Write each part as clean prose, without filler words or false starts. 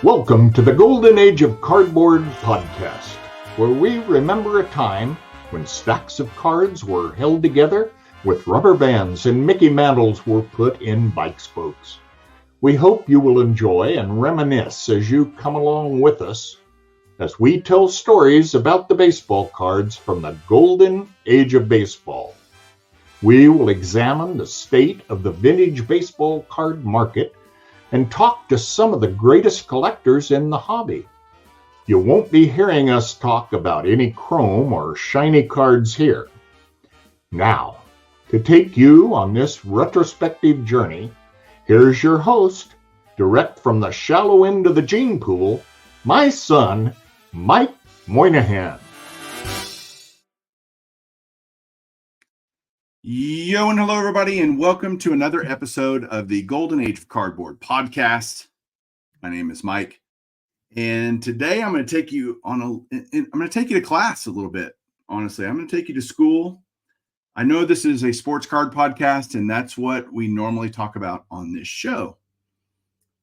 Welcome to the Golden Age of Cardboard podcast, where we remember a time when stacks of cards were held together with rubber bands and Mickey Mantles were put in bike spokes. We hope you will enjoy and reminisce as you come along with us as we tell stories about the baseball cards from the Golden Age of Baseball. We will examine the state of the vintage baseball card market and talk to some of the greatest collectors in the hobby. You won't be hearing us talk about any chrome or shiny cards here. Now, to take you on this retrospective journey, here's your host, direct from the shallow end of the gene pool, my son, Mike Moynihan. Yo and hello everybody, and welcome to another episode of the Golden Age of Cardboard podcast. My name is Mike, and today I'm going to take you to class a little bit. Honestly, I'm going to take you to school. I know this is a sports card podcast, and that's what we normally talk about on this show.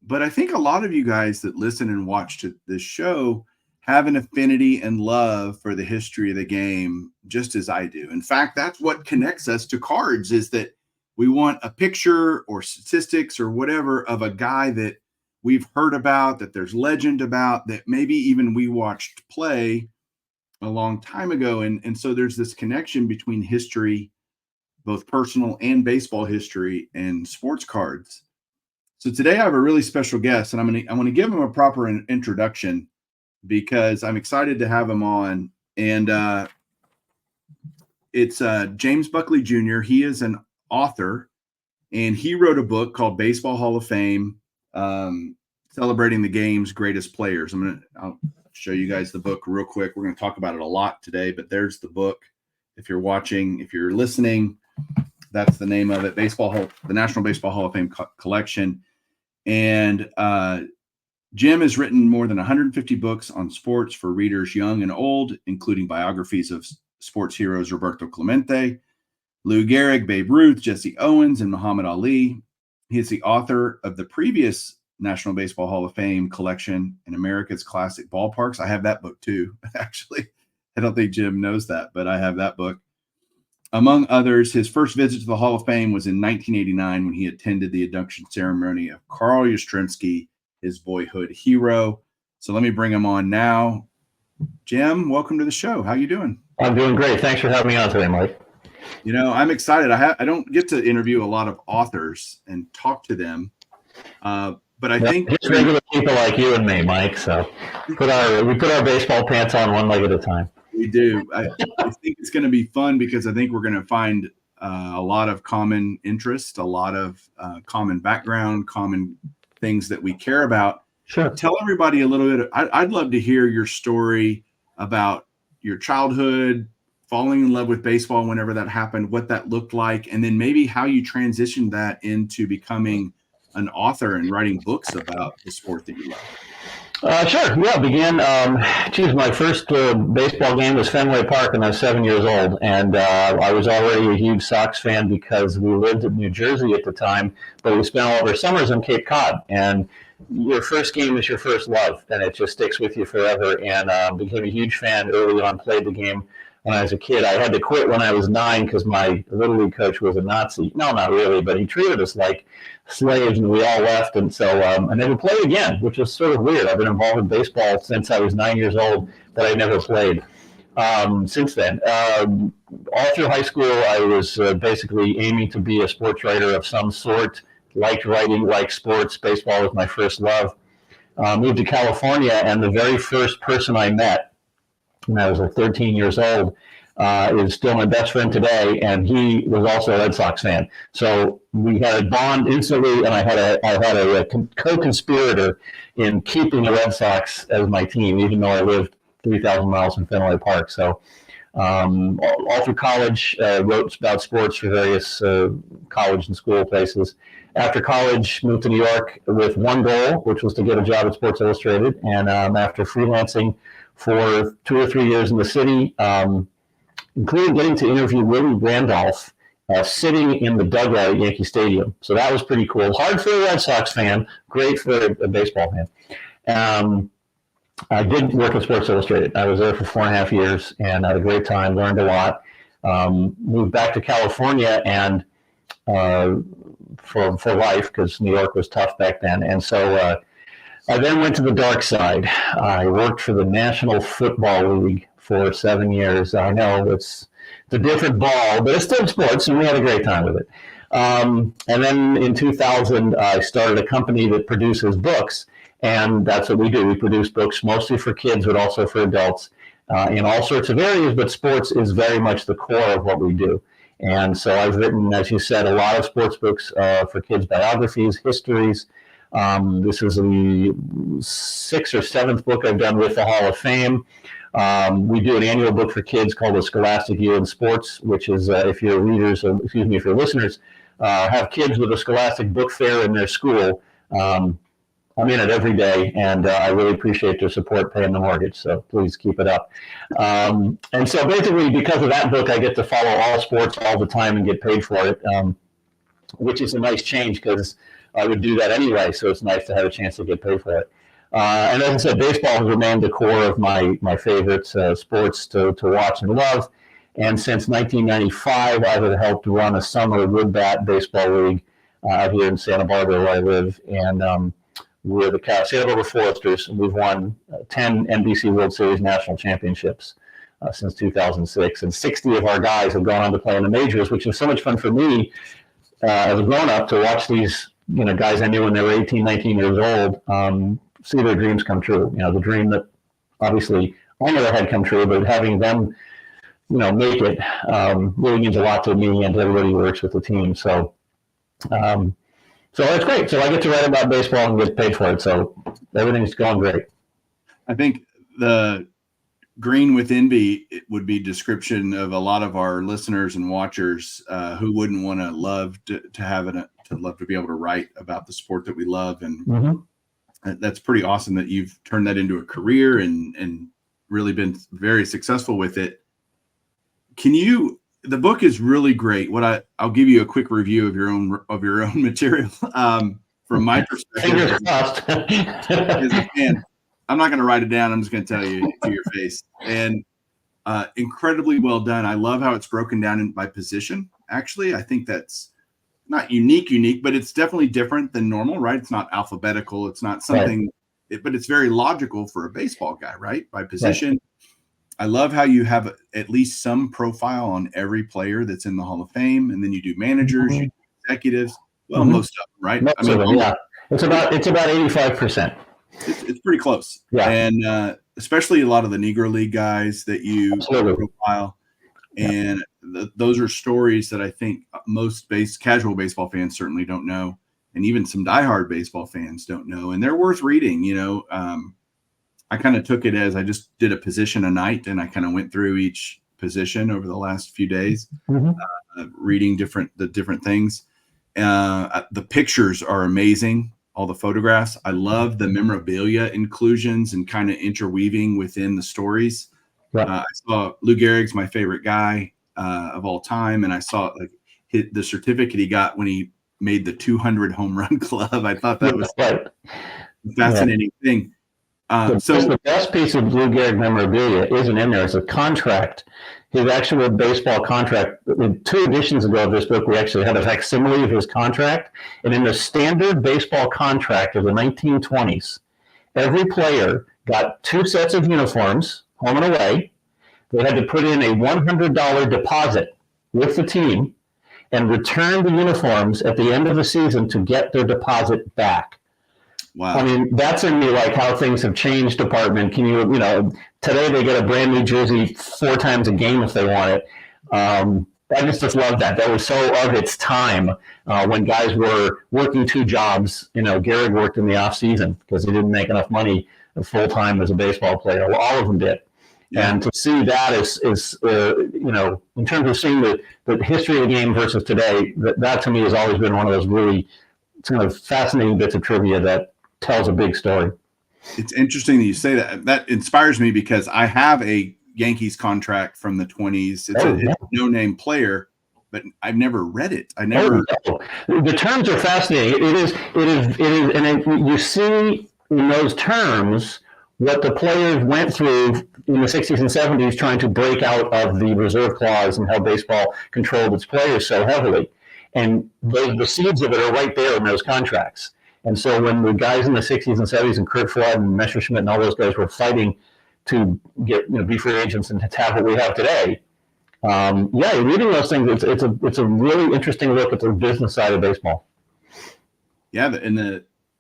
But I think a lot of you guys that listen and watch to this show have an affinity and love for the history of the game, just as I do. In fact, that's what connects us to cards, is that we want a picture or statistics or whatever of a guy that we've heard about, that there's legend about, that maybe even we watched play a long time ago. And so there's this connection between history, both personal and baseball history, and sports cards. So today I have a really special guest, and I'm going to give him a proper introduction, because I'm excited to have him on. And it's James Buckley Jr. He is an author, and he wrote a book called Baseball Hall of Fame, celebrating the game's greatest players. I'll show you guys the book real quick. We're going to talk about it a lot today, but there's the book. If you're watching, if you're listening, that's the name of it, the National Baseball Hall of Fame collection. And Jim has written more than 150 books on sports for readers young and old, including biographies of sports heroes Roberto Clemente, Lou Gehrig, Babe Ruth, Jesse Owens, and Muhammad Ali. He is the author of the previous National Baseball Hall of Fame collection in America's Classic Ballparks. I have that book too, actually. I don't think Jim knows that, but I have that book. Among others, his first visit to the Hall of Fame was in 1989 when he attended the induction ceremony of Carl Yastrzemski, his boyhood hero. So let me bring him on now. Jim, welcome to the show. How you doing? I'm doing great. Thanks for having me on today, Mike. You know, I'm excited. I don't get to interview a lot of authors and talk to them, but I think just regular people like you and me, Mike. So we put our baseball pants on one leg at a time. We do. I think it's going to be fun, because I think we're going to find a lot of common interest, a lot of common background, common things that we care about. Sure. Tell everybody a little bit. I'd love to hear your story about your childhood, falling in love with baseball whenever that happened, what that looked like, and then maybe how you transitioned that into becoming an author and writing books about the sport that you love. Sure. Yeah, my first baseball game was Fenway Park when I was 7 years old. And I was already a huge Sox fan because we lived in New Jersey at the time, but we spent all of our summers on Cape Cod. And your first game is your first love, and it just sticks with you forever. And became a huge fan early on, played the game when I was a kid. I had to quit when I was 9 because my Little League coach was a Nazi. No, not really, but he treated us like slaves, and we all left. And so I never played again, which is sort of weird. I've been involved in baseball since I was 9 years old, but I never played since then. All through high school, I was basically aiming to be a sports writer of some sort. Liked writing, liked sports. Baseball was my first love. Moved to California, and the very first person I met when I was 13 years old is still my best friend today, and he was also a Red Sox fan. So we had a bond instantly, and I had a co-conspirator in keeping the Red Sox as my team, even though I lived 3,000 miles from Fenway Park. So all through college, wrote about sports for various college and school places. After college, moved to New York with one goal, which was to get a job at Sports Illustrated. And after freelancing for 2 or 3 years in the city, including getting to interview Willie Randolph sitting in the dugout at Yankee Stadium. So that was pretty cool. Hard for a Red Sox fan, great for a baseball fan. I did work at Sports Illustrated. I was there for 4.5 years and had a great time, learned a lot. Moved back to California and for life, because New York was tough back then. And so I then went to the dark side. I worked for the National Football League for 7 years. I know it's a different ball, but it's still sports, and we had a great time with it. And then in 2000, I started a company that produces books, and that's what we do. We produce books mostly for kids, but also for adults in all sorts of areas, but sports is very much the core of what we do. And so I've written, as you said, a lot of sports books for kids, biographies, histories. This is the 6th or 7th book I've done with the Hall of Fame. We do an annual book for kids called The Scholastic Year in Sports, which is if your readers, or excuse me, if your listeners have kids with a Scholastic book fair in their school, I'm in it every day, and I really appreciate their support paying the mortgage, so please keep it up. And so basically, because of that book, I get to follow all sports all the time and get paid for it, which is a nice change because I would do that anyway, so it's nice to have a chance to get paid for it. And as I said, baseball has remained the core of my favorite sports to watch and love. And since 1995, I have helped run a summer wood bat baseball league out here in Santa Barbara, where I live. And we're the Santa Barbara Foresters, and we've won 10 NBC World Series national championships since 2006. And 60 of our guys have gone on to play in the majors, which was so much fun for me as a grown-up to watch these guys I knew when they were 18, 19 years old see their dreams come true. The dream that obviously I never had come true, but having them, make it really means a lot to me and to everybody who works with the team. So that's great. So I get to write about baseball and get paid for it. So everything's going great. I think the green with envy would be description of a lot of our listeners and watchers who wouldn't want to love to be able to write about the sport that we love. And that's pretty awesome that you've turned that into a career and really been very successful with it. The book is really great. I'll give you a quick review of your own material from my perspective. As a fan, I'm not going to write it down. I'm just going to tell you to your face. And incredibly well done. I love how it's broken down by position. Actually, I think that's not unique, but it's definitely different than normal, right? It's not alphabetical. It's not something, but it's very logical for a baseball guy, right? By position. Right. I love how you have at least some profile on every player that's in the Hall of Fame, and then you do managers, you do executives. Well, most of them, right? Most of them, yeah. It's about 85%. It's pretty close. Yeah. And especially a lot of the Negro League guys that you profile. And those are stories that I think most casual baseball fans certainly don't know. And even some diehard baseball fans don't know. And they're worth reading, I kind of took it as I just did a position a night, and I kind of went through each position over the last few days, reading the different things. The pictures are amazing. All the photographs. I love the memorabilia inclusions and kind of interweaving within the stories. Right. I saw Lou Gehrig's my favorite guy of all time, and I saw the certificate he got when he made the 200 home run club. I thought that was a fascinating thing. So the best piece of Lou Gehrig memorabilia isn't in there. It's a contract. His actual baseball contract. In 2 editions ago of this book, we actually had a facsimile of his contract. And in the standard baseball contract of the 1920s, every player got 2 sets of uniforms, home and away. They had to put in a $100 deposit with the team and return the uniforms at the end of the season to get their deposit back. Wow. I mean, that's in the how things have changed department. Can you, today they get a brand new jersey 4 times a game if they want it. I just love that. That was so of its time when guys were working 2 jobs. Gehrig worked in the off season because he didn't make enough money full time as a baseball player. Well, all of them did. Yeah. And to see that is in terms of seeing the history of the game versus today, that to me has always been one of those really kind of fascinating bits of trivia that tells a big story. It's interesting that you say that. That inspires me because I have a Yankees contract from the 20s. It's a no-name player, but I've never read it. The terms are fascinating. It is, and you see in those terms what the players went through in the 60s and 70s trying to break out of the reserve clause and how baseball controlled its players so heavily. And the seeds of it are right there in those contracts. And so when the guys in the 60s and 70s and Kurt Flood and Messerschmitt and all those guys were fighting to get be free agents and to have what we have today, reading those things, it's a really interesting look at the business side of baseball. Yeah,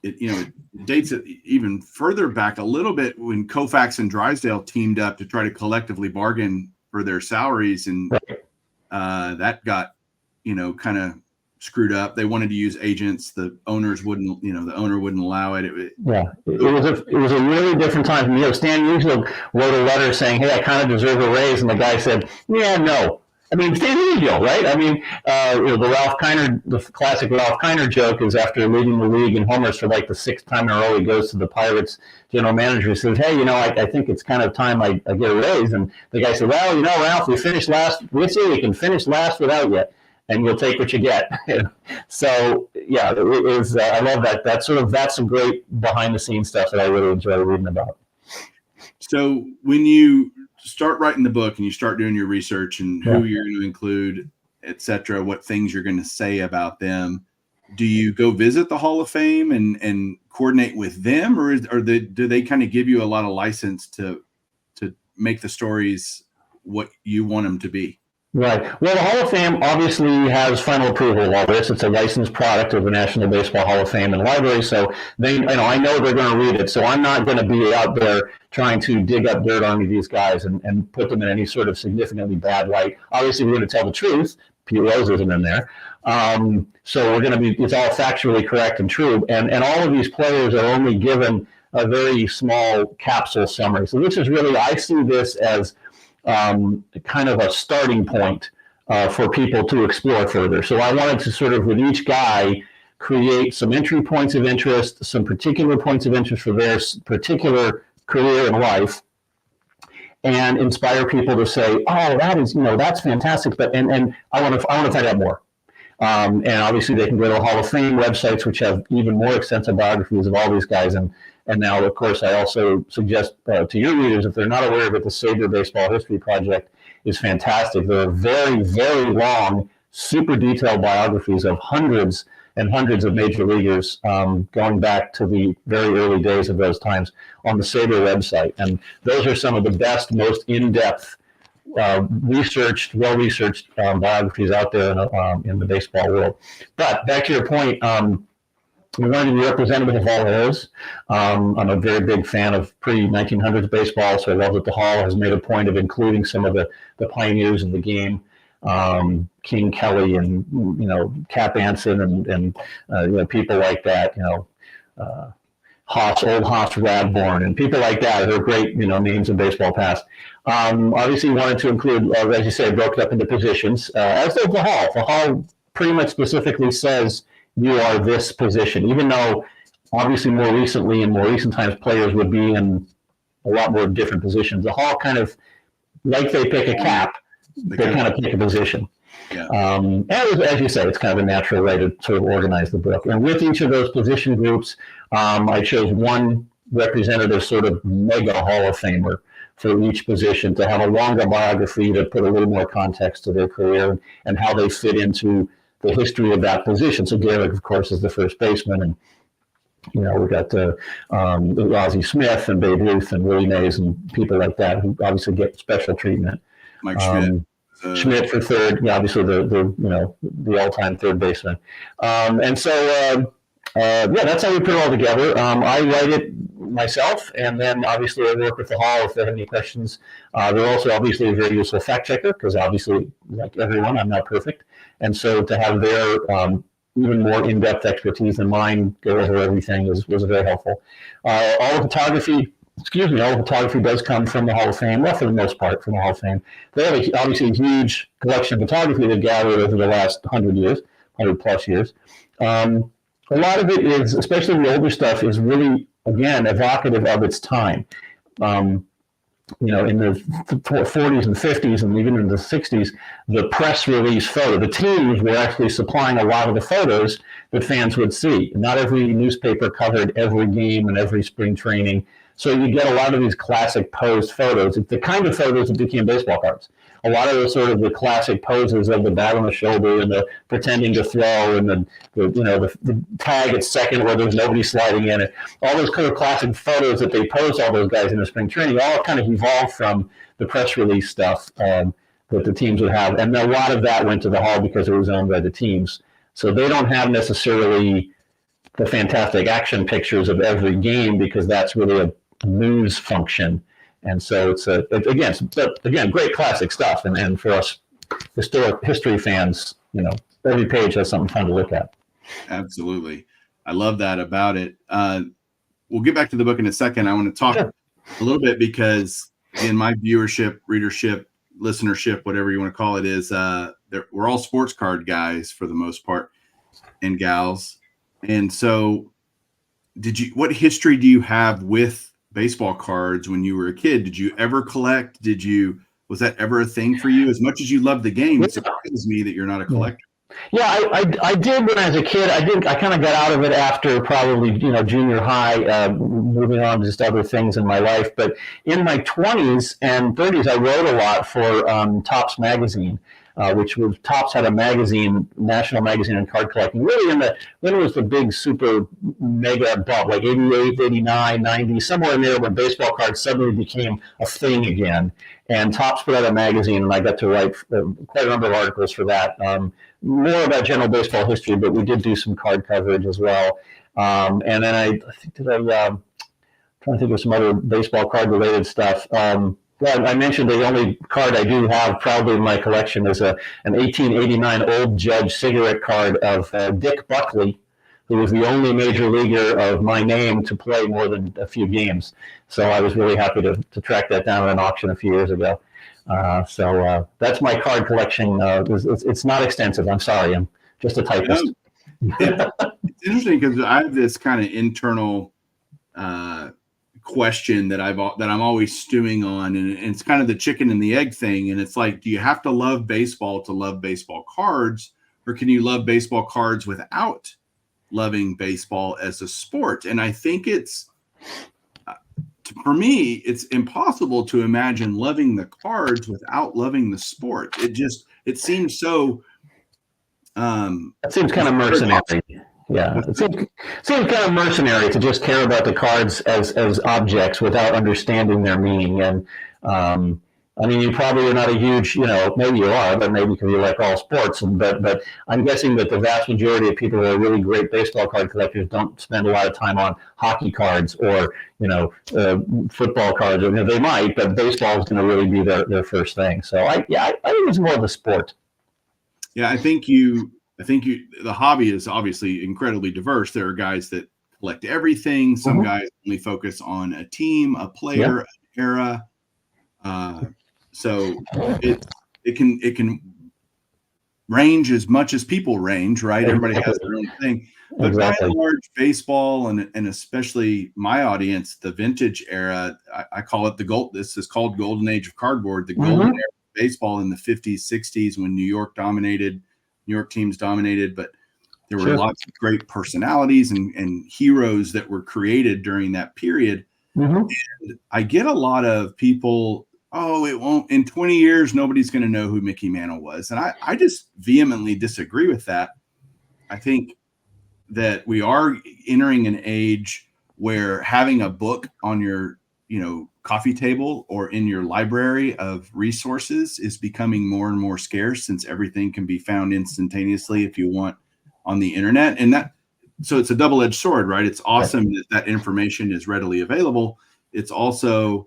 it dates it even further back a little bit when Koufax and Drysdale teamed up to try to collectively bargain for their salaries, and that got kind of screwed up. They wanted to use agents. The owners wouldn't. The owner wouldn't allow it. It was a really different time. Stan Musial wrote a letter saying, "Hey, I kind of deserve a raise," and the guy said, "Yeah, no." I mean, Stan Musial, right? I mean, the classic Ralph Kiner joke is after leading the league in homers for like the sixth time in a row, he goes to the Pirates general manager and says, "Hey, I think it's kind of time I get a raise." And the guy said, "Well, Ralph, we finished last with you. We can finish last without you, and you'll take what you get." So, yeah, it is. I love that. That's some great behind the scenes stuff that I really enjoy reading about. So when you start writing the book and you start doing your research and who you're going to include, et cetera, what things you're going to say about them, do you go visit the Hall of Fame and coordinate with them, or do they kind of give you a lot of license to make the stories what you want them to be? Right. Well, the Hall of Fame obviously has final approval of all this. It's a licensed product of the National Baseball Hall of Fame and Library, so I know they're going to read it. So I'm not going to be out there trying to dig up dirt on these guys and put them in any sort of significantly bad light. Obviously, we're going to tell the truth. Pete Rose isn't in there, so we're going to be. It's all factually correct and true. And all of these players are only given a very small capsule summary. So this is really, I see this as kind of a starting point for people to explore further. So I wanted to sort of, with each guy, create some entry points of interest, some particular points of interest for their particular career in life, and inspire people to say, "Oh, that is, that's fantastic." But and I want to find out more. And obviously, they can go to the Hall of Fame websites, which have even more extensive biographies of all these guys. And now, of course, I also suggest to your readers, if they're not aware of it, the Sabre Baseball History Project is fantastic. There are very, very long, super detailed biographies of hundreds and hundreds of major leaguers going back to the very early days of those times on the Sabre website. And those are some of the best, most in-depth, well-researched biographies out there in the baseball world. But back to your point, we wanted to be representative of all of those. I'm a very big fan of pre-1900s baseball, so I love that the Hall has made a point of including some of the pioneers in the game, King Kelly and Cap Anson and people like that, old Hoss Radbourne and people like that who are great names in baseball past. Obviously, wanted to include, as you say, broke it up into positions, as does the Hall. The Hall pretty much specifically says you are this position, even though obviously more recently in more recent times players would be in a lot more different positions. The Hall kind of, like they pick a cap, they kind of pick a position. Yeah. And as you say, it's kind of a natural way to sort of organize the book. And with each of those position groups, I chose one representative sort of mega Hall of Famer for each position to have a longer biography to put a little more context to their career and how they fit into the history of that position. So Gehrig, of course, is the first baseman, and we got Ozzie Smith and Babe Ruth and Willie Mays and people like that who obviously get special treatment. Mike Schmidt. Schmidt for third, obviously the all-time third baseman. And so that's how we put it all together. I write it myself, and then obviously I work with the Hall if they have any questions. They're also obviously a very useful fact checker because obviously, like everyone, I'm not perfect. And so to have their even more in-depth expertise than mine go over everything was very helpful. All the photography does come from the Hall of Fame, well, for the most part, from the Hall of Fame. They have obviously a huge collection of photography they've gathered over the last 100 plus years. A lot of it is, especially the older stuff, is really, again, evocative of its time. in the 40s and 50s and even in the 60s, the press release photo, the teams were actually supplying a lot of the photos that fans would see. Not every newspaper covered every game and every spring training. So you get a lot of these classic posed photos, the kind of photos that became baseball cards. A lot of the classic poses of the bat on the shoulder and the pretending to throw and the tag at second where there's nobody sliding in it. All those kind of classic photos that they posed all those guys in the spring training all kind of evolved from the press release stuff that the teams would have. And a lot of that went to the Hall because it was owned by the teams. So they don't have necessarily the fantastic action pictures of every game because that's really a news function. And so it's again, great classic stuff. And for us history fans, every page has something fun to look at. Absolutely. I love that about it. We'll get back to the book in a second. I want to talk a little bit because in my viewership, readership, listenership, whatever you want to call it, is we're all sports card guys for the most part and gals. And so what history do you have with baseball cards when you were a kid? Did you ever collect? Was that ever a thing for you? As much as you love the game, it surprises me that you're not a collector. Yeah, I did when I was a kid. I kind of got out of it after probably junior high, moving on to just other things in my life. But in my 20s and 30s, I wrote a lot for Topps magazine, which was Topps had a magazine, national magazine on card collecting. Really when it was the big super mega bump, like 88, 89, 90, somewhere in there when baseball cards suddenly became a thing again. And Topps put out a magazine, and I got to write quite a number of articles for that. More about general baseball history, but we did do some card coverage as well. And then I'm trying to think of some other baseball card related stuff. I mentioned the only card I do have probably in my collection is an 1889 Old Judge cigarette card of Dick Buckley, who was the only major leaguer of my name to play more than a few games. So I was really happy to track that down at an auction a few years ago. So that's my card collection. It's not extensive. I'm sorry. I'm just a typist. It's interesting because I have this kind of internal question that I'm always stewing on, and it's kind of the chicken and the egg thing. And it's like, do you have to love baseball to love baseball cards, or can you love baseball cards without loving baseball as a sport? And I think for me, it's impossible to imagine loving the cards without loving the sport. It seems so. It seems kind of mercenary. Yeah, it seems kind of mercenary to just care about the cards as objects without understanding their meaning. And I mean, you probably are not a huge, maybe you are, but maybe because you like all sports. But I'm guessing that the vast majority of people who are really great baseball card collectors don't spend a lot of time on hockey cards or, football cards. They might, but baseball is going to really be their first thing. So I think it's more of a sport. Yeah, I think the hobby is obviously incredibly diverse. There are guys that collect everything. Some guys only focus on a team, a player, an era. So it can range as much as people range, right? Everybody has their own thing. But by and large, baseball and especially my audience, the vintage era, I call it this is called Golden Age of Cardboard, the golden era of baseball in the 50s, 60s when New York teams dominated, but there were lots of great personalities and heroes that were created during that period. And I get a lot of people, it won't, in 20 years, nobody's going to know who Mickey Mantle was. And I just vehemently disagree with that. I think that we are entering an age where having a book on your, coffee table or in your library of resources is becoming more and more scarce, since everything can be found instantaneously if you want on the internet. And so it's a double-edged sword, right? It's awesome that information is readily available. It's also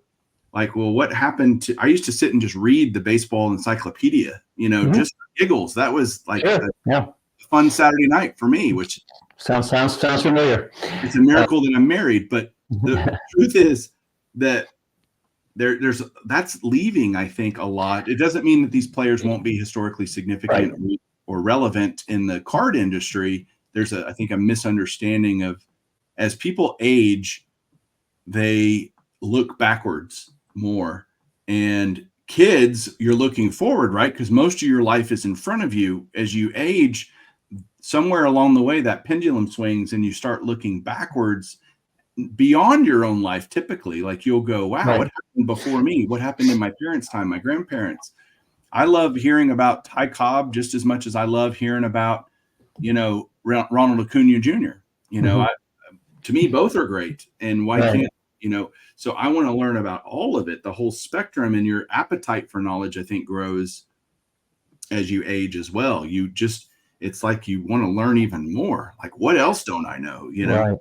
like, well, what happened to, I used to sit and just read the baseball encyclopedia, just for giggles. That was like a fun Saturday night for me, which sounds familiar. It's a miracle that I'm married, but the truth is that that's leaving, I think, a lot. It doesn't mean that these players won't be historically significant or relevant in the card industry. There's I think a misunderstanding of, as people age, they look backwards more And kids, you're looking forward, right? Because most of your life is in front of you. As you age, somewhere along the way, that pendulum swings and you start looking backwards beyond your own life. Typically, like you'll go, wow, Right. what happened before me? What happened in my parents' time, my grandparents? I love hearing about Ty Cobb just as much as I love hearing about, Ronald Acuna Jr. To me, both are great. And why Right. can't, so I want to learn about all of it, the whole spectrum, and your appetite for knowledge, I think, grows as you age as well. It's like you want to learn even more. Like, what else don't I know? Right.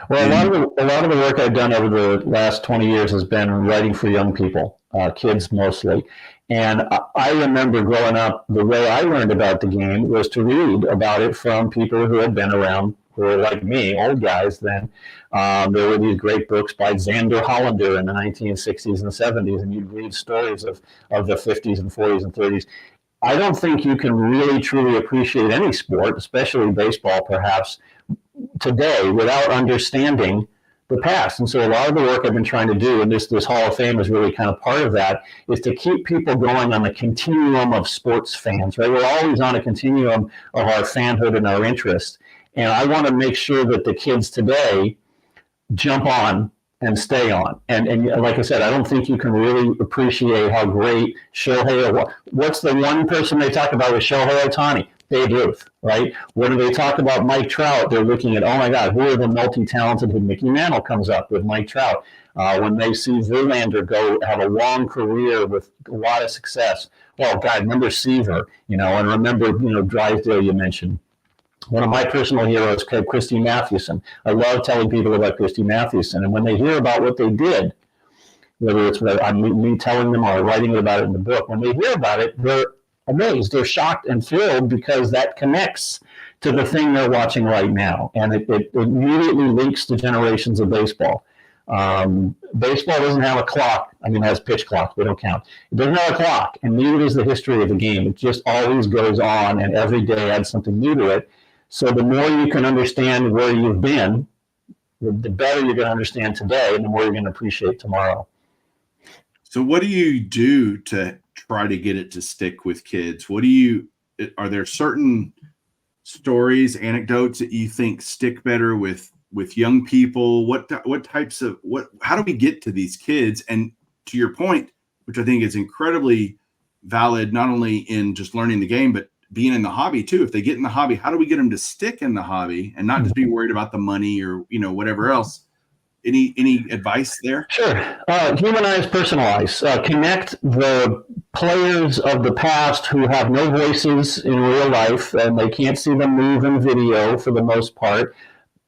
Well, And a lot of the work I've done over the last 20 years has been writing for young people, kids mostly. And I remember growing up, the way I learned about the game was to read about it from people who had been around, who were like me, old guys then. There were these great books by Xander Hollander in the 1960s and 70s, and you'd read stories of the 50s and 40s and 30s. I don't think you can really truly appreciate any sport, especially baseball, perhaps, today without understanding the past. And so a lot of the work I've been trying to do, and this Hall of Fame is really kind of part of that, is to keep people going on the continuum of sports fans, right? We're always on a continuum of our fanhood and our interest. And I want to make sure that the kids today jump on and stay on. And like I said, I don't think you can really appreciate how great Shohei. What's the one person they talk about with Shohei Ohtani? Babe Ruth, right? When they talk about Mike Trout, they're looking at, oh my God, who are the multi-talented? Mickey Mantle comes up with Mike Trout. When they see Verlander go have a long career with a lot of success, well, God, remember Seaver, and remember, Drysdale you mentioned. One of my personal heroes, Christy Mathewson. I love telling people about Christy Mathewson. And when they hear about what they did, whether it's me telling them or writing about it in the book, when they hear about it, they're amazed. They're shocked and thrilled because that connects to the thing they're watching right now. And it immediately links to generations of baseball. Baseball doesn't have a clock. It has pitch clocks. We don't count. It doesn't have a clock, and neither does the history of the game. It just always goes on, and every day adds something new to it. So the more you can understand where you've been, the better you're going to understand today, and the more you're going to appreciate tomorrow. So what do you do to try to get it to stick with kids? Are there certain stories, anecdotes that you think stick better with young people? How do we get to these kids? And to your point, which I think is incredibly valid, not only in just learning the game, but being in the hobby too. If they get in the hobby, how do we get them to stick in the hobby and not just be worried about the money or, whatever else? Any advice there? Sure. Humanize, personalize, connect the players of the past who have no voices in real life and they can't see them move in video for the most part.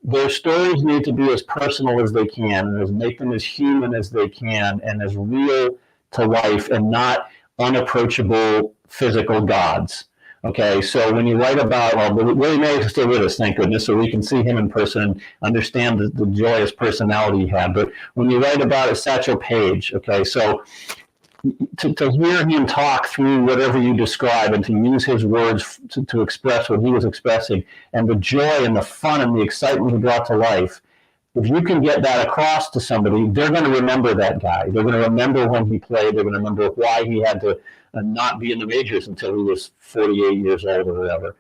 Their stories need to be as personal as they can and make them as human as they can and as real to life and not unapproachable physical gods. Okay, so when you write about, Willie Mays is still with us, thank goodness, so we can see him in person and understand the joyous personality he had. But when you write about Satchel Paige, okay, so to hear him talk through whatever you describe and to use his words to express what he was expressing and the joy and the fun and the excitement he brought to life, if you can get that across to somebody, they're going to remember that guy. They're going to remember when he played. They're going to remember why he had to not be in the majors until he was 48 years old or whatever.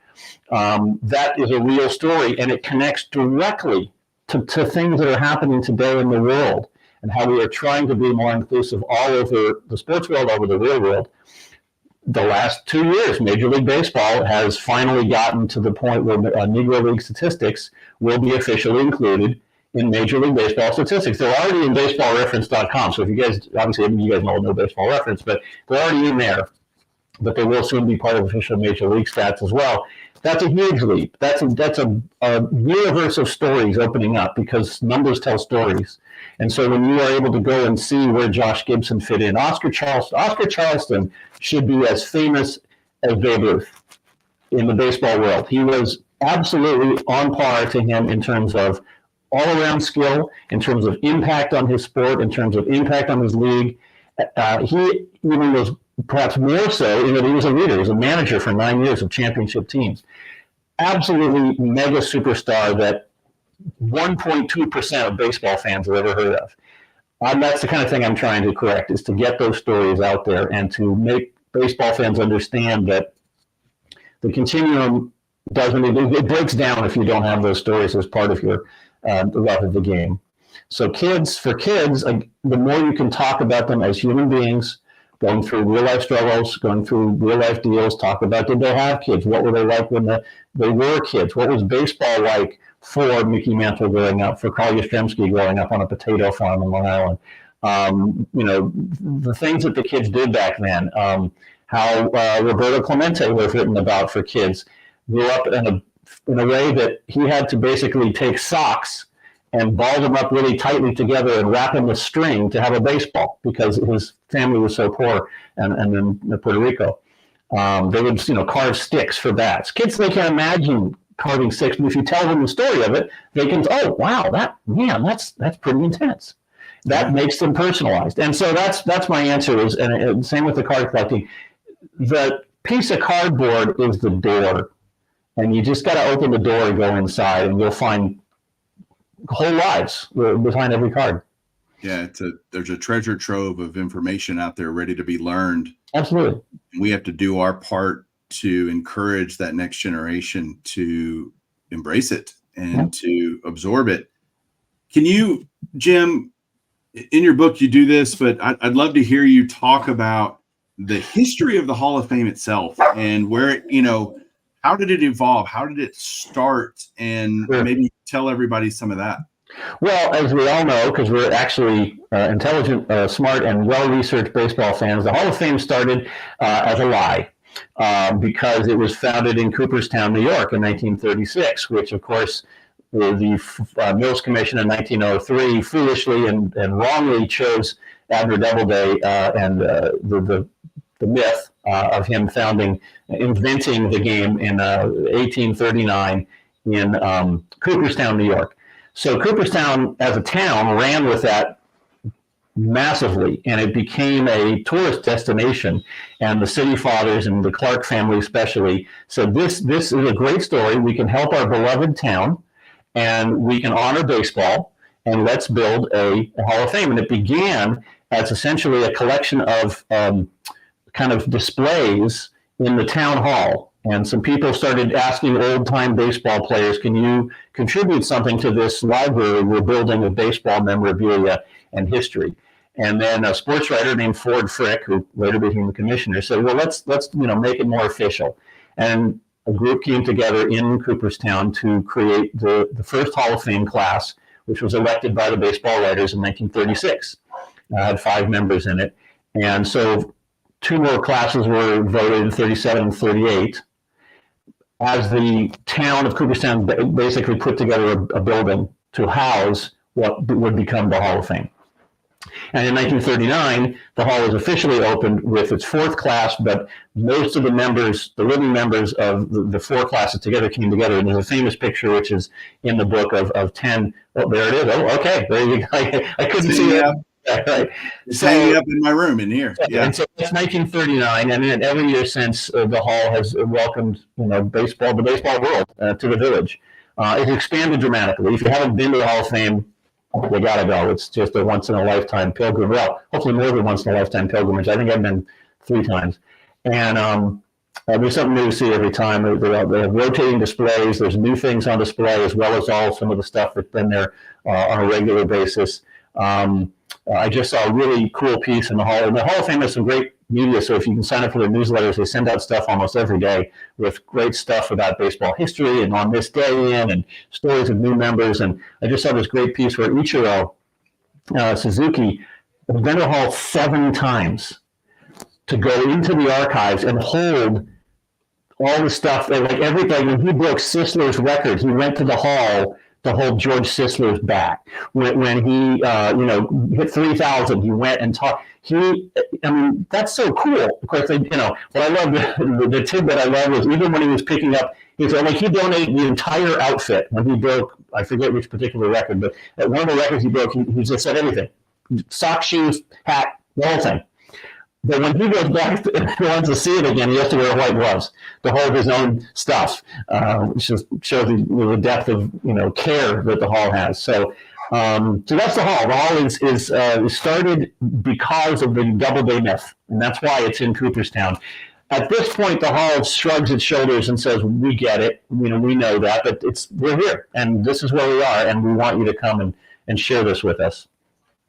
That is a real story, and it connects directly to things that are happening today in the world and how we are trying to be more inclusive all over the sports world, all over the real world. The last 2 years, Major League Baseball has finally gotten to the point where Negro League statistics will be officially included in Major League Baseball statistics. They're already in baseballreference.com. So if you guys, obviously you guys know No Baseball Reference, but they're already in there. But they will soon be part of official Major League stats as well. That's a huge leap. That's a universe of stories opening up because numbers tell stories. And so when you are able to go and see where Josh Gibson fit in, Oscar Charleston should be as famous as Babe Ruth in the baseball world. He was absolutely on par to him in terms of all-around skill, in terms of impact on his sport, in terms of impact on his league. He even was perhaps more so in that he was a leader. He was a manager for 9 years of championship teams. Absolutely mega superstar that 1.2% of baseball fans have ever heard of. That's the kind of thing I'm trying to correct, is to get those stories out there and to make baseball fans understand that the continuum it breaks down if you don't have those stories as part of your love of the game. So for kids, the more you can talk about them as human beings, going through real life struggles, going through real life deals, talk about, did they have kids? What were they like when they were kids? What was baseball like for Mickey Mantle growing up, for Carl Yastrzemski growing up on a potato farm in Long Island? The things that the kids did back then, how Roberto Clemente was written about for kids, grew up in a way that he had to basically take socks and ball them up really tightly together and wrap them with string to have a baseball because his family was so poor and in Puerto Rico. They would, carve sticks for bats. Kids, they can imagine carving sticks, but if you tell them the story of it, they can, oh, wow, that's pretty intense. That makes them personalized. And so that's my answer is, and same with the card collecting. The piece of cardboard is the door, and you just got to open the door and go inside, and you'll find whole lives behind every card. Yeah, there's a treasure trove of information out there ready to be learned. Absolutely. We have to do our part to encourage that next generation to embrace it and to absorb it. Can you, Jim, in your book you do this, but I'd love to hear you talk about the history of the Hall of Fame itself and where, how did it evolve? How did it start? And maybe tell everybody some of that. Well, as we all know, because we're actually intelligent, smart, and well-researched baseball fans, the Hall of Fame started as a lie because it was founded in Cooperstown, New York in 1936, which, of course, the Mills Commission in 1903 foolishly and wrongly chose Abner Doubleday and the myth of him inventing the game in 1839 in Cooperstown, New York. So Cooperstown, as a town, ran with that massively, and it became a tourist destination. And the city fathers and the Clark family especially said, this is a great story. We can help our beloved town, and we can honor baseball, and let's build a Hall of Fame. And it began as essentially a collection of kind of displays in the town hall. And some people started asking old-time baseball players, can you contribute something to this library we're building of baseball memorabilia and history? And then a sports writer named Ford Frick, who later became the commissioner, said, well, let's make it more official. And a group came together in Cooperstown to create the first Hall of Fame class, which was elected by the baseball writers in 1936. Had 5 members in it. And so 2 more classes were voted in 37 and 38. As the town of Cooperstown basically put together a building to house what would become the Hall of Fame. And in 1939, the hall was officially opened with its 4th class, but most of the living members of the 4 classes together came together. And there's a famous picture, which is in the book of 10. Oh, there it is. Oh, okay. There you go. I couldn't see it. Yeah, right. It's hanging up in my room in here. Yeah. And so that's 1939, and then every year since the hall has welcomed the baseball world to the village. It's expanded dramatically. If you haven't been to the Hall of Fame, you gotta go. It's just a once in a lifetime pilgrimage. Well, hopefully more than once in a lifetime pilgrimage. I think I've been 3 times, and there's something new to see every time. They have rotating displays. There's new things on display as well as some of the stuff that's been there on a regular basis. I just saw a really cool piece in the Hall. And the Hall of Fame has some great media, so if you can sign up for their newsletters, they send out stuff almost every day with great stuff about baseball history and on this day and stories of new members. And I just saw this great piece where Ichiro Suzuki has been to the Hall 7 times to go into the archives and hold all the stuff. Like everything, when he broke Sisler's record, he went to the Hall to hold George Sisler's bat. When he, hit 3,000, he went and talked. That's so cool. Of course, what I love, the tidbit I love was even when he was picking up, he donated the entire outfit when he broke, I forget which particular record, but at one of the records he broke, he just said everything. Socks, shoes, hat, the whole thing. But when he goes back and wants to see it again, he has to wear white gloves to hold his own stuff, which just shows the depth of care that the hall has. So So that's the Hall. The Hall is started because of the Doubleday myth, and that's why it's in Cooperstown. At this point, the Hall shrugs its shoulders and says, "We get it. We know that, but we're here, and this is where we are, and we want you to come and share this with us."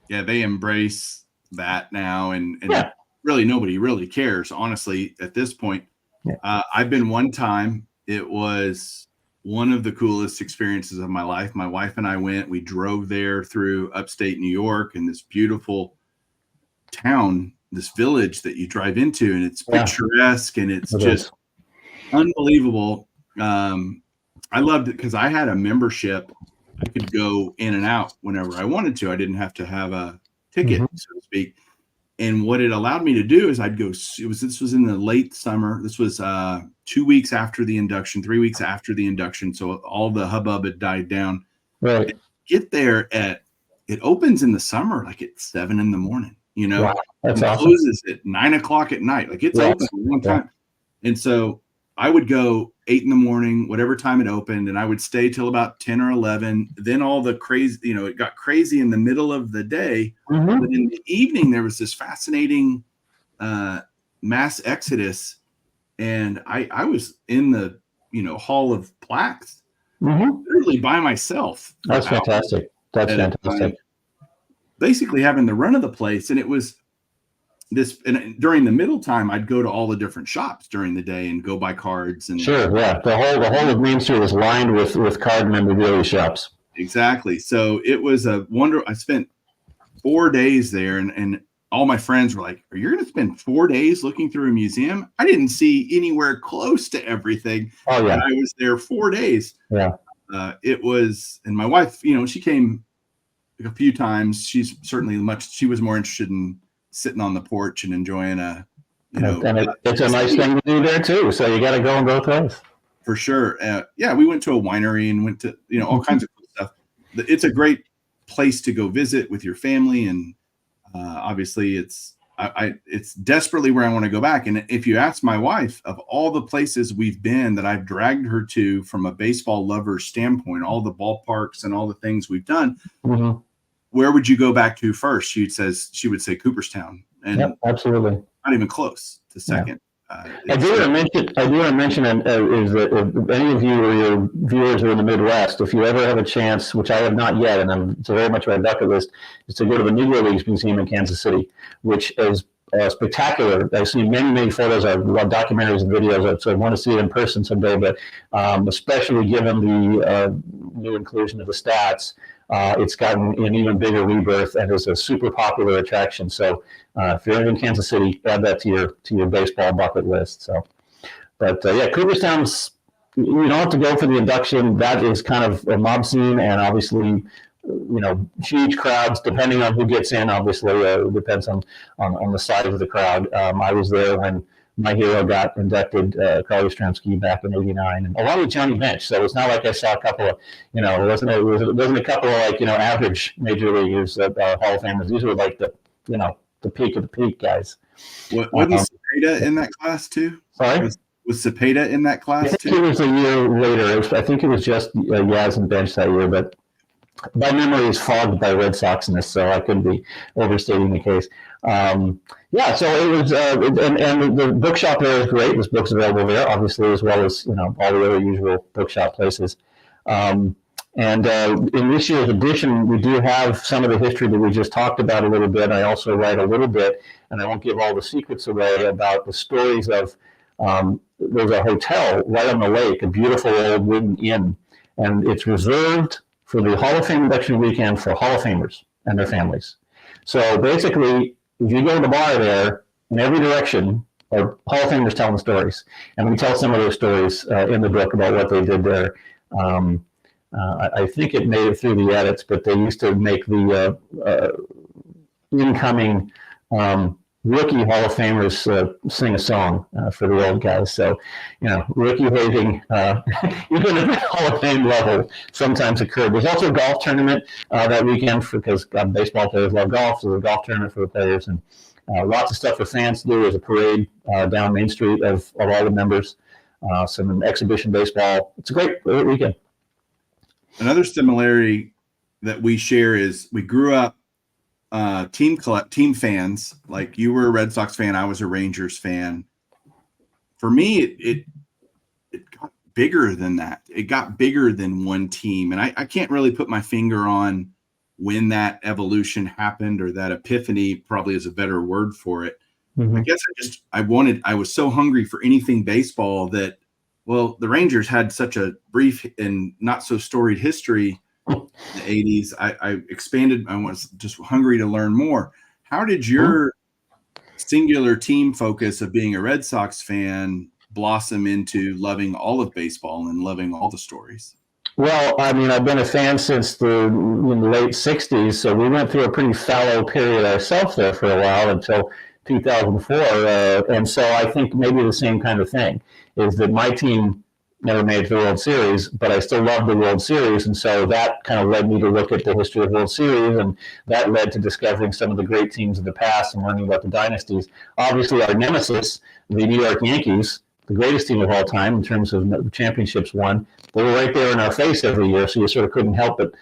Yeah, they embrace that now, and Yeah. really nobody really cares, honestly, at this point. Yeah. I've been one time. It was one of the coolest experiences of my life. My wife and I went. We drove there through upstate New York in this beautiful town, this village that you drive into, and it's picturesque and it's just unbelievable. I loved it because I had a membership. I could go in and out whenever I wanted to. I didn't have to have a ticket, so to speak. And what it allowed me to do is I'd go. This was in the late summer. This was 2 weeks after the induction, 3 weeks after the induction. So all the hubbub had died down. Right. Get there it opens in the summer, like at 7 a.m. Wow, that's awesome. Closes at 9 o'clock at night. Like it's open a long time. And so I would go 8 a.m, whatever time it opened, and I would stay till about 10 or 11. Then all the crazy, it got crazy in the middle of the day. But in the evening, there was this fascinating mass exodus. And I was in the, Hall of Plaques, literally by myself. That's fantastic. That's fantastic. Basically having the run of the place. And it was and during the middle time, I'd go to all the different shops during the day and go buy cards. And sure, yeah, the whole of Main Street was lined with card memorabilia shops. Exactly. So it was a wonder. I spent 4 days there, and all my friends were like, "Are you going to spend 4 days looking through a museum?" I didn't see anywhere close to everything. Oh yeah, and I was there 4 days. Yeah, it was, and my wife, she came a few times. She's certainly she was more interested in sitting on the porch and enjoying and it's a nice thing to do there too. So you got to go in both ways. For sure. We went to a winery and went to, all kinds of cool stuff. It's a great place to go visit with your family. And obviously it's desperately where I want to go back. And if you ask my wife, of all the places we've been that I've dragged her to from a baseball lover standpoint, all the ballparks and all the things we've done, where would you go back to first? She would say Cooperstown, and absolutely not even close to second. I do want to mention is that if any of you or your viewers are in the Midwest, if you ever have a chance, which I have not yet, and it's very much on my bucket list, is to go to the Negro Leagues Museum in Kansas City, which is spectacular. I've seen many photos. I've loved documentaries and videos, so I want to see it in person someday. But especially given the new inclusion of the stats, it's gotten an even bigger rebirth and is a super popular attraction. So if you're in Kansas City, add that to your baseball bucket list. So, but Cooperstown's, you don't have to go for the induction. That is kind of a mob scene, and obviously, huge crowds depending on who gets in. Obviously, it depends on the size of the crowd. I was there when my hero got inducted, Carly Yastrzemski, back in '89, and along with Johnny Bench. So it's not like I saw a couple of, it wasn't a couple of average major leaguers, Hall of Famers. These were like the peak of the peak guys. Wasn't Cepeda in that class too? Sorry? Was Cepeda in that class too? I think it was a year later. I think it was just Yaz and Bench that year, but my memory is fogged by Red Soxness, so I couldn't be overstating the case. So it was, and the bookshop there is great. This book's available there, obviously, as well as all the other usual bookshop places. And in this year's edition, we do have some of the history that we just talked about a little bit. I also write a little bit, and I won't give all the secrets away, about the stories of. There's a hotel right on the lake, a beautiful old wooden inn, and it's reserved for the Hall of Fame induction weekend for Hall of Famers and their families. So basically, if you go to the bar there, in every direction are Hall of Famers telling stories. And we tell some of those stories in the book about what they did there. I think it made it through the edits, but they used to make the incoming rookie Hall of Famers sing a song for the old guys. So, rookie waving, even at the Hall of Fame level, sometimes occurred. There's also a golf tournament that weekend because baseball players love golf. So there's a golf tournament for the players, and lots of stuff for fans to do. There's a parade down Main Street of all the members, some exhibition baseball. It's a great weekend. Another similarity that we share is we grew up team fans. Like you were a Red Sox fan, I was a Rangers fan. For me, it got bigger than that. It got bigger than one team, and I can't really put my finger on when that evolution happened, or that epiphany probably is a better word for it. Mm-hmm. I guess I was so hungry for anything baseball that, well, the Rangers had such a brief and not so storied history in the 80s. I expanded. I was just hungry to learn more. How did your singular team focus of being a Red Sox fan blossom into loving all of baseball and loving all the stories? Well, I mean, I've been a fan since the late 60s, so we went through a pretty fallow period ourselves there for a while until 2004. And so I think maybe the same kind of thing is that my team never made the World Series, but I still love the World Series. And so that kind of led me to look at the history of World Series, and that led to discovering some of the great teams of the past and learning about the dynasties. Obviously, our nemesis, the New York Yankees, the greatest team of all time in terms of championships won, they were right there in our face every year, so you sort of couldn't help but,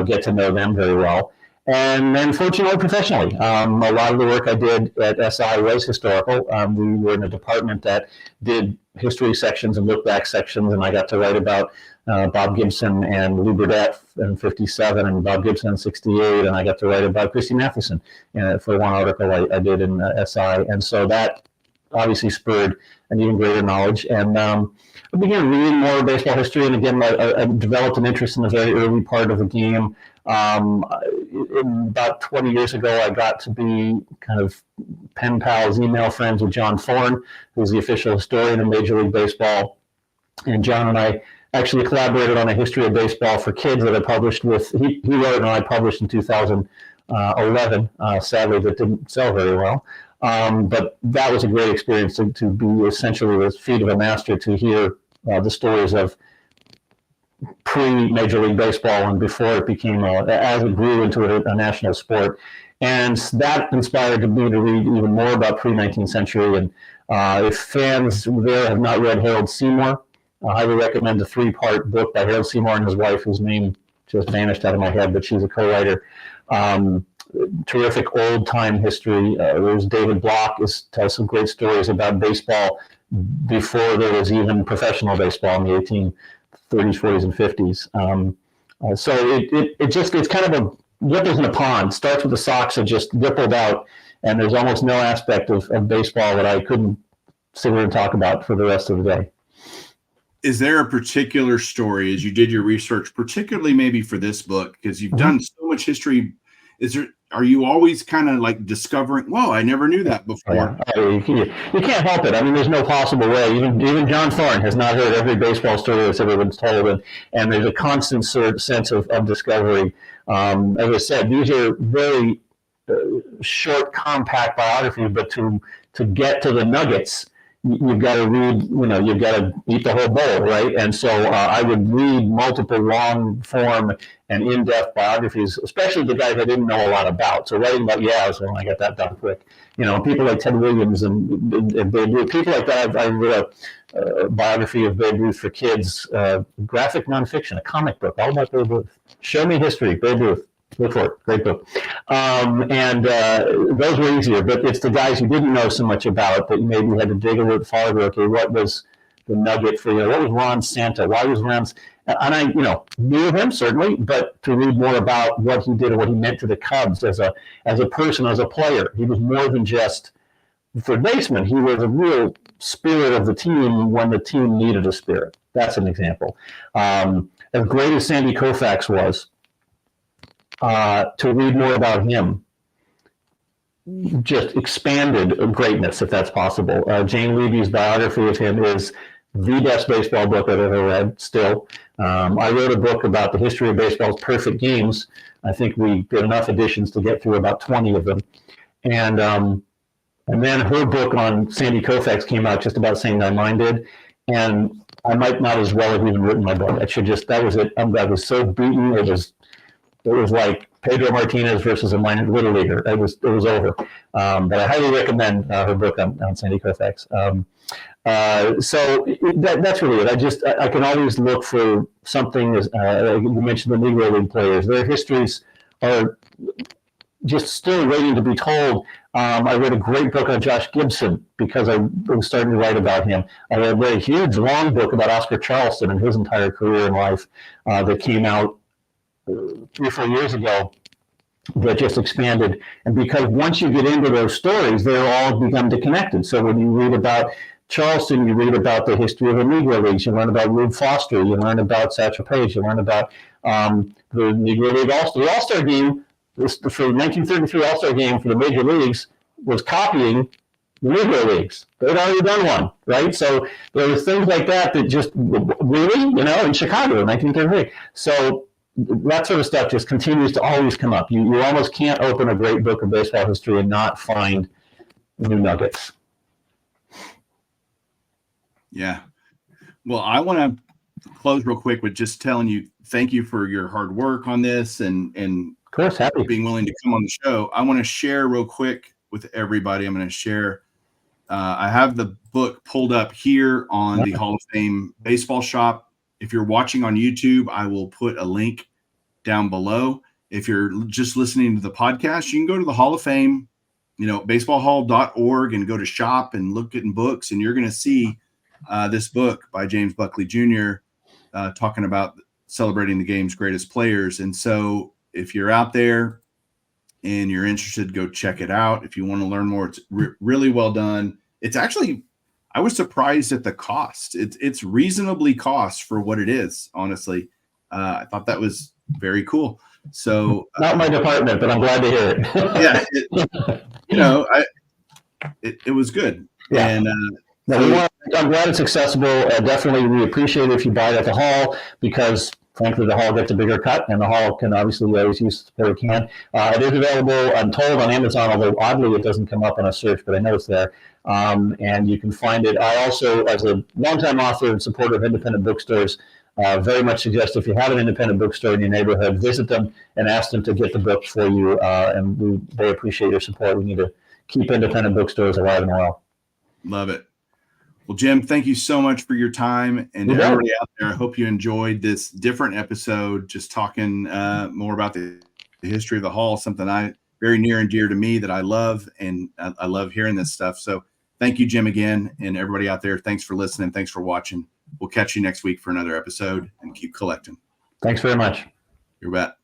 get to know them very well. And then, fortunately, professionally, a lot of the work I did at SI was historical. We were in a department that did history sections and look-back sections, and I got to write about Bob Gibson and Lou Burdett in 57 and Bob Gibson in 68, and I got to write about Christy Mathewson for one article I did in SI. And so that obviously spurred an even greater knowledge. And I began reading more baseball history, and again, I developed an interest in the very early part of the game. About 20 years ago, I got to be kind of pen pals, email friends with John Thorne, who's the official historian of Major League Baseball. And John and I actually collaborated on a history of baseball for kids that I published with. He wrote and I published in 2011. Sadly, that didn't sell very well. But that was a great experience to be essentially the feet of a master, to hear the stories of pre-Major League Baseball and before it became, as it grew into a national sport. And that inspired me to read even more about pre-19th century. And if fans there have not read Harold Seymour, I would recommend the 3-part book by Harold Seymour and his wife, whose name just vanished out of my head, but she's a co-writer. Terrific old-time history. There's David Block tells some great stories about baseball before there was even professional baseball in the 1830s, 40s, and 50s. So it's kind of a ripples in a pond. Starts with the Sox that just rippled out, and there's almost no aspect of baseball that I couldn't sit here and talk about for the rest of the day. Is there a particular story, as you did your research, particularly maybe for this book, because you've done so much history, are you always kind of like discovering, whoa, I never knew that before? Yeah. You can't help it. I mean, there's no possible way. Even John Thorne has not heard every baseball story that's ever been told, and there's a constant sense of discovery. As I said, these are very short, compact biographies, but to get to the nuggets, you've got to read, you've got to eat the whole bowl, right? And so I would read multiple long-form and in-depth biographies, especially the guys I didn't know a lot about. So writing about Yaz, I got that done quick. People like Ted Williams and Babe Ruth, people like that. I wrote a biography of Babe Ruth for kids, graphic nonfiction, a comic book, all about Babe Ruth. Show Me History, Babe Ruth. Look for it. Great book. And those were easier, but it's the guys you didn't know so much about that maybe you had to dig a little farther. Okay, what was the nugget for you? What was Ron Santa? Why was Ron? And I, knew of him certainly, but to read more about what he did and what he meant to the Cubs as a person, as a player. He was more than just third baseman. He was a real spirit of the team when the team needed a spirit. That's an example. As great as Sandy Koufax was, to read more about him just expanded greatness, if that's possible. Jane Levy's biography of him is the best baseball book I've ever read, still. I wrote a book about the history of baseball's perfect games. I think we did enough editions to get through about 20 of them. And then her book on Sandy Koufax came out just about the same time mine did. And I might not as well have even written my book. That was it. I was so beaten. It was like Pedro Martinez versus a minor little leaguer. It was over. But I highly recommend her book on Sandy Koufax. So that's really it. I can always look for something. You mentioned the Negro League players. Their histories are just still waiting to be told. I read a great book on Josh Gibson because I was starting to write about him. I read a huge, long book about Oscar Charleston and his entire career in life that came out 3 or 4 years ago that just expanded. And because once you get into those stories, they're all become connected. So when you read about Charleston, you read about the history of the Negro Leagues. You learn about Rube Foster. You learn about Satchel Paige. You learn about the Negro League the All-Star game. For the 1933 All-Star game for the major leagues was copying the Negro Leagues. They'd already done one, right? So there were things like that just really, in Chicago in 1933. So that sort of stuff just continues to always come up. You almost can't open a great book of baseball history and not find new nuggets. Yeah. Well, I want to close real quick with just telling you thank you for your hard work on this and of course, happy being willing to come on the show. I want to share real quick with everybody. I'm going to share. I have the book pulled up here on the Hall of Fame Baseball Shop. If you're watching on YouTube, I will put a link down below. If you're just listening to the podcast, you can go to the Hall of Fame, baseballhall.org and go to shop and look at books, and you're going to see this book by James Buckley Jr. Talking about celebrating the game's greatest players. And so if you're out there and you're interested, go check it out. If you want to learn more, it's really well done. It's actually, I was surprised at the cost. It's reasonably cost for what it is, honestly. I thought that was very cool. So not my department, but I'm glad to hear it. Yeah, it was good. Yeah. And I'm glad it's accessible. Definitely, we appreciate it if you buy it at the Hall because, frankly, the Hall gets a bigger cut, and the Hall can obviously always use where it can. It is available, I'm told, on Amazon, although oddly it doesn't come up on a search, but I know it's there. And you can find it. I also, as a longtime author and supporter of independent bookstores, very much suggest if you have an independent bookstore in your neighborhood, visit them and ask them to get the book for you. And they appreciate your support. We need to keep independent bookstores alive and well. Love it. Well, Jim, thank you so much for your time. And everybody out there, I hope you enjoyed this different episode, just talking more about the history of the Hall, something very near and dear to me that I love, and I love hearing this stuff. So thank you, Jim, again. And everybody out there, thanks for listening. Thanks for watching. We'll catch you next week for another episode, and keep collecting. Thanks very much. You bet.